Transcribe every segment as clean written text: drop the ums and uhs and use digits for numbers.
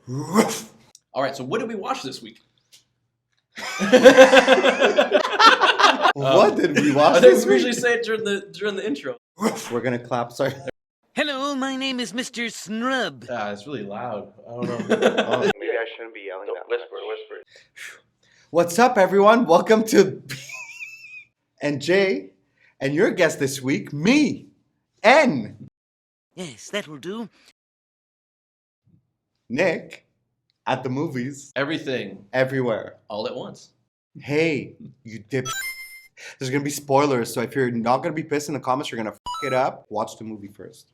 All right, so what did we watch this week? What did we watch I think this we usually week? say it during the intro. We're gonna clap. Sorry. Hello, my name is Mr. Snrub. It's really loud. I don't know. Maybe I shouldn't be yelling that. Whisper. What's up, everyone? Welcome to and Jay, and your guest this week, me, N. Yes, that will do. Nick, at the movies, Everything. everywhere. All at once. Hey, you dip. There's gonna be spoilers, so if you're not gonna be pissed in the comments, you're gonna f it up. Watch the movie first.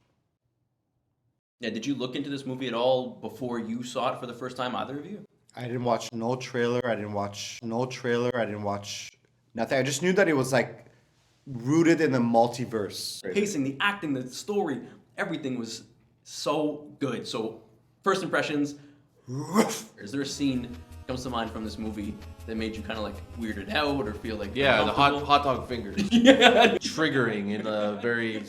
Yeah, did you look into this movie at all before you saw it for the first time, either of you? I didn't watch no trailer. I didn't watch nothing. I just knew that it was like rooted in the multiverse. Pacing, the acting, the story, everything was so good. So, first impressions, is there a scene that comes to mind from this movie that made you kind of like weirded out or feel like Yeah, the uncomfortable? hot dog fingers. Yeah. Triggering in a very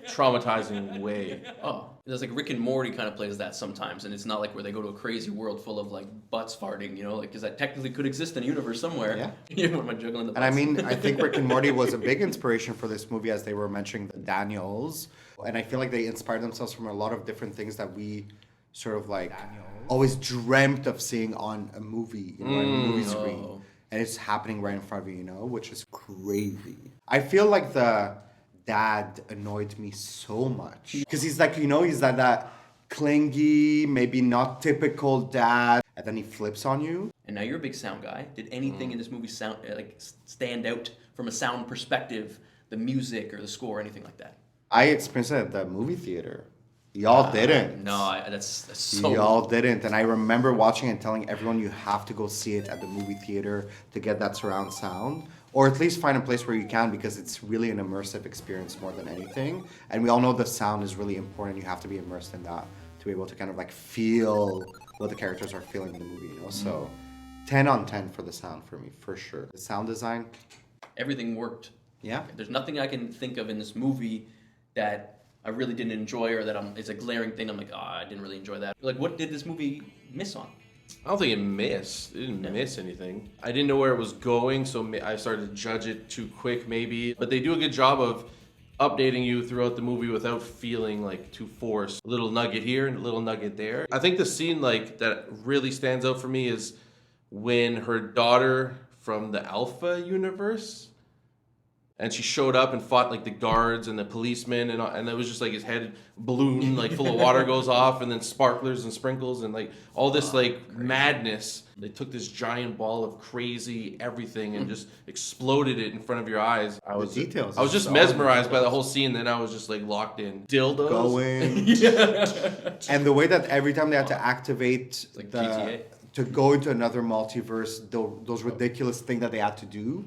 traumatizing way. Oh, there's like Rick and Morty kind of plays that sometimes, and it's not like where they go to a crazy world full of like butts farting, you know, like because that technically could exist in a universe somewhere. Yeah. What am I juggling the butts? And I mean, I think Rick and Morty was a big inspiration for this movie, as they were mentioning the Daniels. And I feel like they inspired themselves from a lot of different things that we sort of like always dreamt of seeing on a movie, you know, on a movie screen. Oh. And it's happening right in front of you, you know, which is crazy. I feel like the dad annoyed me so much. Because he's like, you know, he's that clingy, maybe not typical dad. And then he flips on you. And now you're a big sound guy. Did anything in this movie sound stand out from a sound perspective? The music or the score, or anything like that? I experienced it at the movie theater. Y'all didn't. No, that's so. Y'all didn't. And I remember watching and telling everyone you have to go see it at the movie theater to get that surround sound. Or at least find a place where you can, because it's really an immersive experience more than anything. And we all know the sound is really important. You have to be immersed in that to be able to kind of like feel what the characters are feeling in the movie, you know? So 10 on 10 for the sound for me, for sure. The sound design, Everything worked. yeah. There's nothing I can think of in this movie that I really didn't enjoy, or that it's a glaring thing. I'm like, I didn't really enjoy that. Like, what did this movie miss on? I don't think it missed. It didn't miss anything. I didn't know where it was going, so I started to judge it too quick, maybe. But they do a good job of updating you throughout the movie without feeling like too forced. A little nugget here and a little nugget there. I think the scene like that really stands out for me is when her daughter from the Alpha universe, and she showed up and fought like the guards and the policemen, and it was just like his head balloon like full of water goes off, and then sparklers and sprinkles and like all this like madness. They took this giant ball of crazy everything and just exploded it in front of your eyes. I was details. I was just All mesmerized by details. the whole scene. Then I was just like locked in. Dildos. Going. And the way that every time they had to activate like GTA. to go into another multiverse, those ridiculous things that they had to do,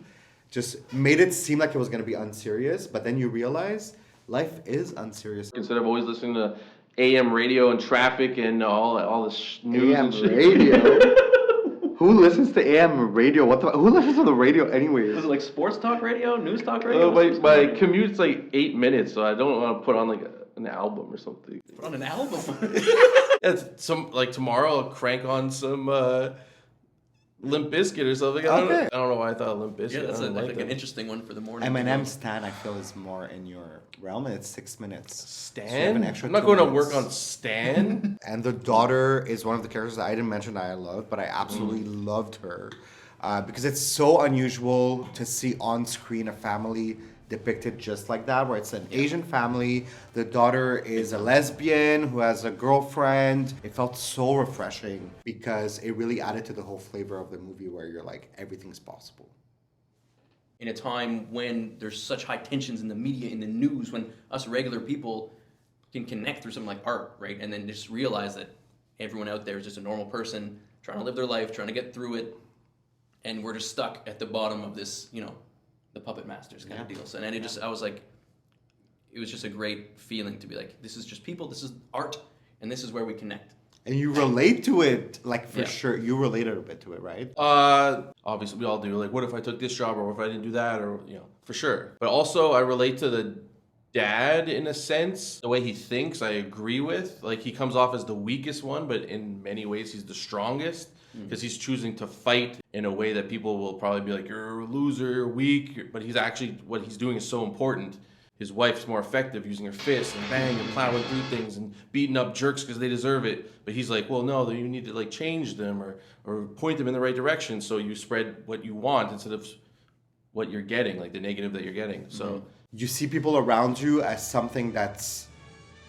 just made it seem like it was going to be unserious. But then you realize life is unserious. Instead of always listening to AM radio and traffic and all this news AM and shit. radio. Who listens to AM radio? Who listens to the radio anyways? Was it like sports talk radio, news talk radio? My commute's like 8 minutes, so I don't want to put on like an album or something. Put on an album. It's like tomorrow I'll crank on some Limp Bizkit or something. I don't know why I thought Limp Bizkit. Yeah, that's I don't like that. an interesting one for the morning. Eminem Stan, I feel, is more in your realm, and it's 6 minutes. So you have Stan? an extra I'm not 2 going to minutes. work on Stan. And the daughter is one of the characters that I didn't mention that I loved, but I absolutely loved her. Because it's so unusual to see on screen a family depicted just like that, where it's an Asian family. The daughter is a lesbian who has a girlfriend. It felt so refreshing because it really added to the whole flavor of the movie, where you're like, everything's possible. In a time when there's such high tensions in the media, in the news, when us regular people can connect through something like art, right? And then just realize that everyone out there is just a normal person trying to live their life, trying to get through it, and we're just stuck at the bottom of this, you know, the puppet masters kind of deal. So, and I was like, it was just a great feeling to be like, this is just people, this is art, and this is where we connect. And you relate to it, like, for Yeah. sure. You related a bit to it, right? Obviously we all do. Like, what if I took this job, or what if I didn't do that, or for sure. But also I relate to dad in a sense. The way he thinks, I agree with. Like, he comes off as the weakest one, but in many ways he's the strongest because he's choosing to fight in a way that people will probably be like, you're a loser, weak. But he's actually, what he's doing is so important. His wife's more effective using her fists and bang and plowing through things and beating up jerks because they deserve it. But he's like, well, no, you need to like change them or point them in the right direction so you spread what you want instead of what you're getting, like the negative that you're getting. So You see people around you as something that's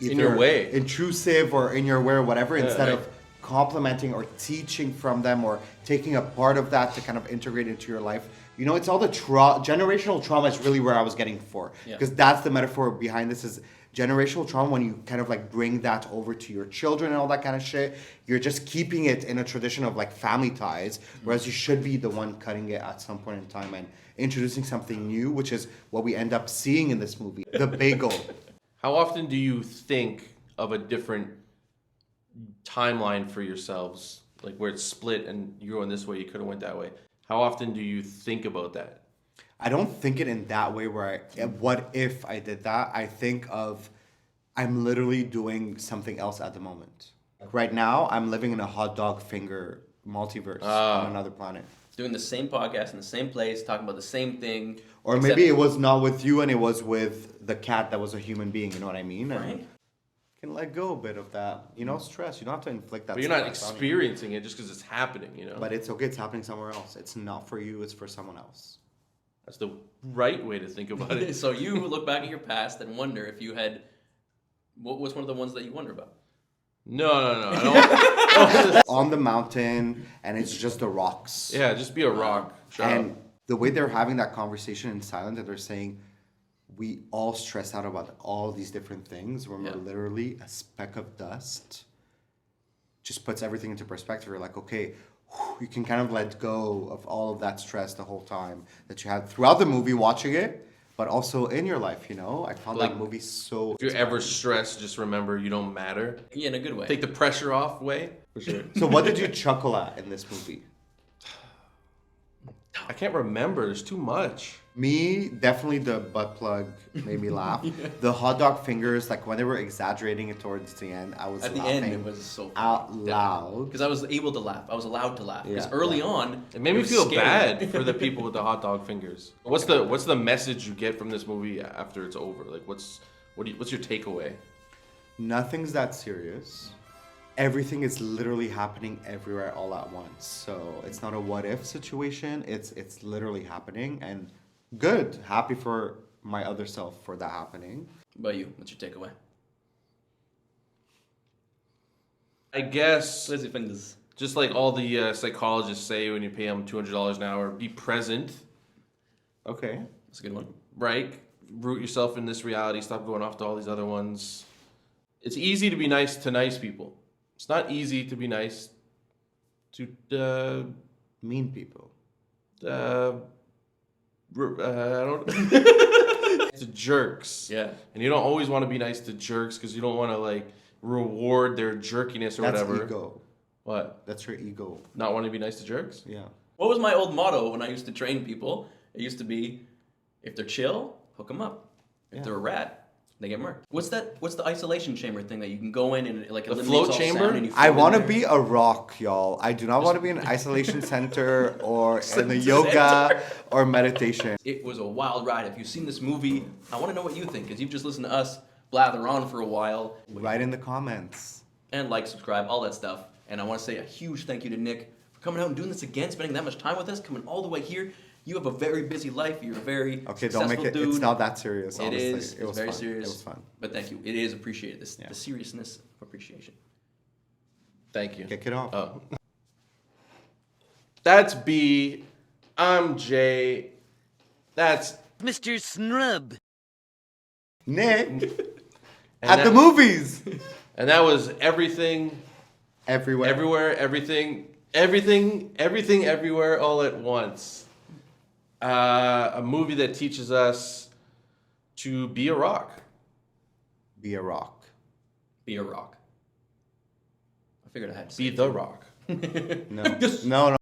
In your way. intrusive or in your way or whatever, instead like- of complimenting or teaching from them or taking a part of that to kind of integrate into your life. You know, it's all the generational trauma is really where I was getting for. Yeah. Because that's the metaphor behind this is generational trauma. When you kind of like bring that over to your children and all that kind of shit, you're just keeping it in a tradition of like family ties, whereas you should be the one cutting it at some point in time and introducing something new, which is what we end up seeing in this movie. The bagel. how often do you think of a different timeline for yourselves? Like where it's split and you're going this way, you could have went that way. How often do you think about that? I don't think it in that way where what if I did that? I think of I'm literally doing something else at the moment. Like right now, I'm living in a hot dog finger multiverse on another planet. Doing the same podcast in the same place, talking about the same thing. Or except- maybe it was not with you and it was with the cat that was a human being, you know what I mean? And Right. can let go a bit of that, stress. You don't have to inflict that But you're not stress on you. experiencing it just because it's happening, you know? But it's okay, it's happening somewhere else. It's not for you, it's for someone else. That's the right way to think about it. So you look back at your past and wonder if you had. What was one of the ones that you wonder about? No. I don't. On the mountain, and it's just the rocks. Yeah, just be a rock. Shut And up. the way they're having that conversation in silence, that they're saying, we all stress out about all these different things when Yeah. we're literally a speck of dust. Just puts everything into perspective. You're like, okay, you can kind of let go of all of that stress the whole time that you had throughout the movie watching it, but also in your life, I found Like, that movie so If you're ever stressed, just remember you don't matter. Yeah, in a good way. Take the pressure off way. For sure. So what did you chuckle at in this movie? I can't remember. There's too much. Me, definitely the butt plug made me laugh. The hot dog fingers, like when they were exaggerating it towards the end, I was At the laughing end, it was so out loud. because I was able to laugh. I was allowed to laugh because Yeah, early yeah. on It made me was feel scary. bad for the people with the hot dog fingers. What's the message you get from this movie after it's over? Like what's your takeaway? Nothing's that serious. Everything is literally happening everywhere all at once. So it's not a what if situation. It's literally happening, and good. Happy for my other self for that happening. What about you? What's your takeaway? I guess Lazy fingers. just like all the psychologists say when you pay them $200 an hour, be present, Okay. That's a good one. right? Root yourself in this reality. Stop going off to all these other ones. It's easy to be nice to nice people. It's not easy to be nice to Mean people. I don't to jerks. Yeah. And you don't always want to be nice to jerks because you don't want to like reward their jerkiness or That's whatever. ego. What? That's your ego. Not wanting to be nice to jerks? Yeah. What was my old motto when I used to train people? It used to be, if they're chill, hook them up. If Yeah. they're a rat, they get murked. What's the isolation chamber thing that you can go in and like The eliminates float all chamber? sound and you I float in want to there? be a rock, y'all. I do not want to be in an isolation center or in the Center. yoga or meditation. It was a wild ride. If you've seen this movie, I want to know what you think because you've just listened to us blather on for a while. Write in the comments. And like, subscribe, all that stuff. And I want to say a huge thank you to Nick for coming out and doing this again, spending that much time with us, coming all the way here. You have a very busy life. You're a very Okay, successful don't make it. dude. It's not that serious. It Honestly. is. It It's was very fun. serious. It was fun. But thank you. It is appreciated. Yeah. The seriousness of appreciation. Thank you. Kick it off. Oh. That's B. I'm J. That's Mr. Snrub. Nick and at that, the movies. And that was everything, Everywhere. everywhere, everything, everywhere, all at once. A movie that teaches us to be a rock. Be a rock. Be a rock. I figured I had to say Be it. the rock. No. No.